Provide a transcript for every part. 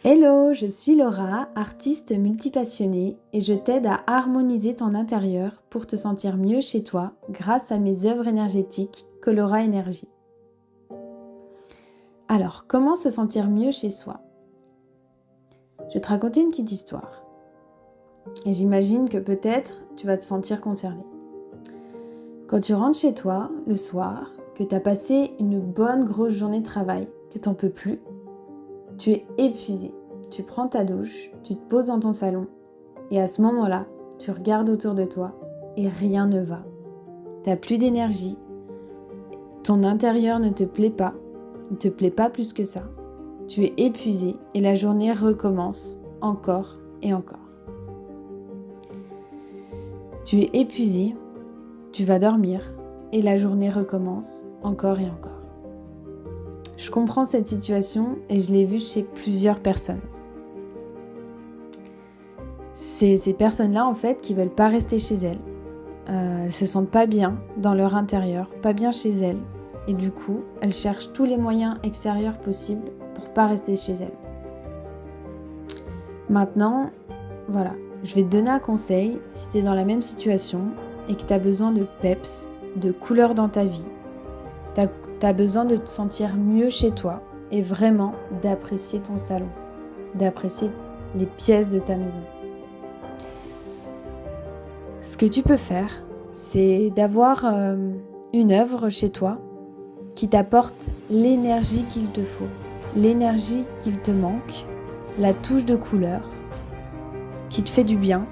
Hello, je suis Laura, artiste multipassionnée et je t'aide à harmoniser ton intérieur pour te sentir mieux chez toi grâce à mes œuvres énergétiques Colora Énergie. Alors, comment se sentir mieux chez soi ? Je vais te raconter une petite histoire et j'imagine que peut-être tu vas te sentir concerné. Quand tu rentres chez toi le soir, que tu as passé une bonne grosse journée de travail, que tu n'en peux plus, tu es épuisé. Tu prends ta douche, tu te poses dans ton salon et à ce moment-là, tu regardes autour de toi et rien ne va. Tu n'as plus d'énergie, ton intérieur ne te plaît pas plus que ça. Tu es épuisé et la journée recommence encore et encore. Tu es épuisé, tu vas dormir et la journée recommence encore et encore. Je comprends cette situation et je l'ai vue chez plusieurs personnes. C'est ces personnes-là en fait qui veulent pas rester chez elles. Elles se sentent pas bien dans leur intérieur, pas bien chez elles. Et du coup, elles cherchent tous les moyens extérieurs possibles pour pas rester chez elles. Maintenant, voilà, je vais te donner un conseil si tu es dans la même situation et que tu as besoin de peps, de couleur dans ta vie. Tu as besoin de te sentir mieux chez toi et vraiment d'apprécier ton salon, d'apprécier les pièces de ta maison. Ce que tu peux faire, c'est d'avoir une œuvre chez toi qui t'apporte l'énergie qu'il te faut, l'énergie qu'il te manque, la touche de couleur qui te fait du bien,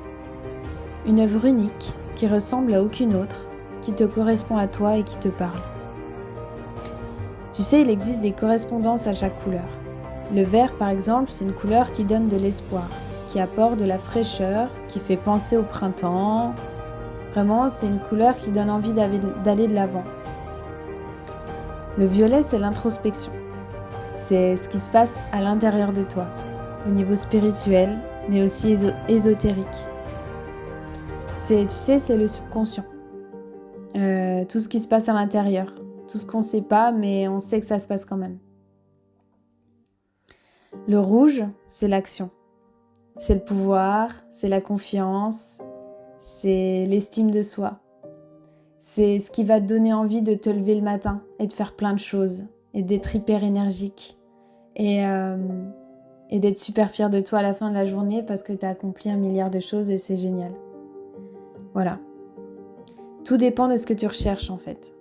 une œuvre unique qui ressemble à aucune autre, qui te correspond à toi et qui te parle. Tu sais, il existe des correspondances à chaque couleur. Le vert, par exemple, c'est une couleur qui donne de l'espoir, qui apporte de la fraîcheur, qui fait penser au printemps. Vraiment, c'est une couleur qui donne envie d'aller de l'avant. Le violet, c'est l'introspection. C'est ce qui se passe à l'intérieur de toi, au niveau spirituel, mais aussi ésotérique. Tu sais, c'est le subconscient. Tout ce qui se passe à l'intérieur. Tout ce qu'on ne sait pas, mais on sait que ça se passe quand même. Le rouge, c'est l'action. C'est le pouvoir, c'est la confiance, c'est l'estime de soi. C'est ce qui va te donner envie de te lever le matin et de faire plein de choses et d'être hyper énergique et d'être super fier de toi à la fin de la journée parce que tu as accompli 1 milliard de choses et c'est génial. Voilà. Tout dépend de ce que tu recherches en fait.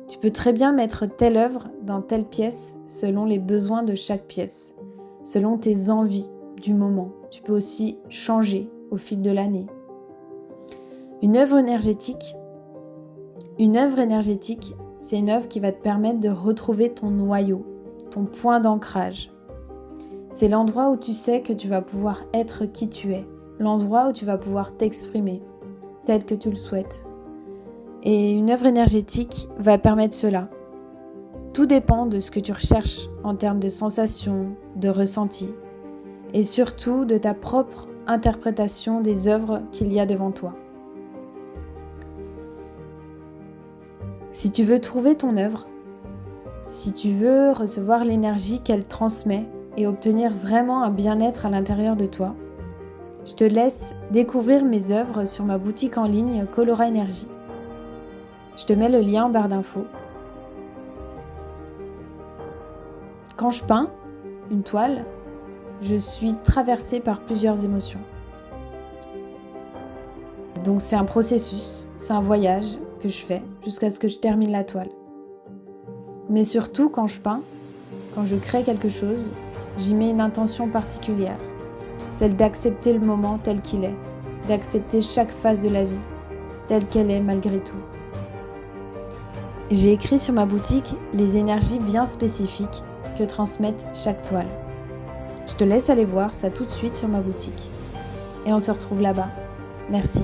Tu peux très bien mettre telle œuvre dans telle pièce selon les besoins de chaque pièce, selon tes envies du moment. Tu peux aussi changer au fil de l'année. Une œuvre énergétique, c'est une œuvre qui va te permettre de retrouver ton noyau, ton point d'ancrage. C'est l'endroit où tu sais que tu vas pouvoir être qui tu es, l'endroit où tu vas pouvoir t'exprimer, tel que tu le souhaites. Et une œuvre énergétique va permettre cela. Tout dépend de ce que tu recherches en termes de sensations, de ressentis, et surtout de ta propre interprétation des œuvres qu'il y a devant toi. Si tu veux trouver ton œuvre, si tu veux recevoir l'énergie qu'elle transmet et obtenir vraiment un bien-être à l'intérieur de toi, je te laisse découvrir mes œuvres sur ma boutique en ligne Colora Énergie. Je te mets le lien en barre d'infos. Quand je peins une toile, je suis traversée par plusieurs émotions. Donc c'est un processus, c'est un voyage que je fais jusqu'à ce que je termine la toile. Mais surtout quand je peins, quand je crée quelque chose, j'y mets une intention particulière. Celle d'accepter le moment tel qu'il est, d'accepter chaque phase de la vie, telle qu'elle est malgré tout. J'ai écrit sur ma boutique les énergies bien spécifiques que transmettent chaque toile. Je te laisse aller voir ça tout de suite sur ma boutique. Et on se retrouve là-bas. Merci.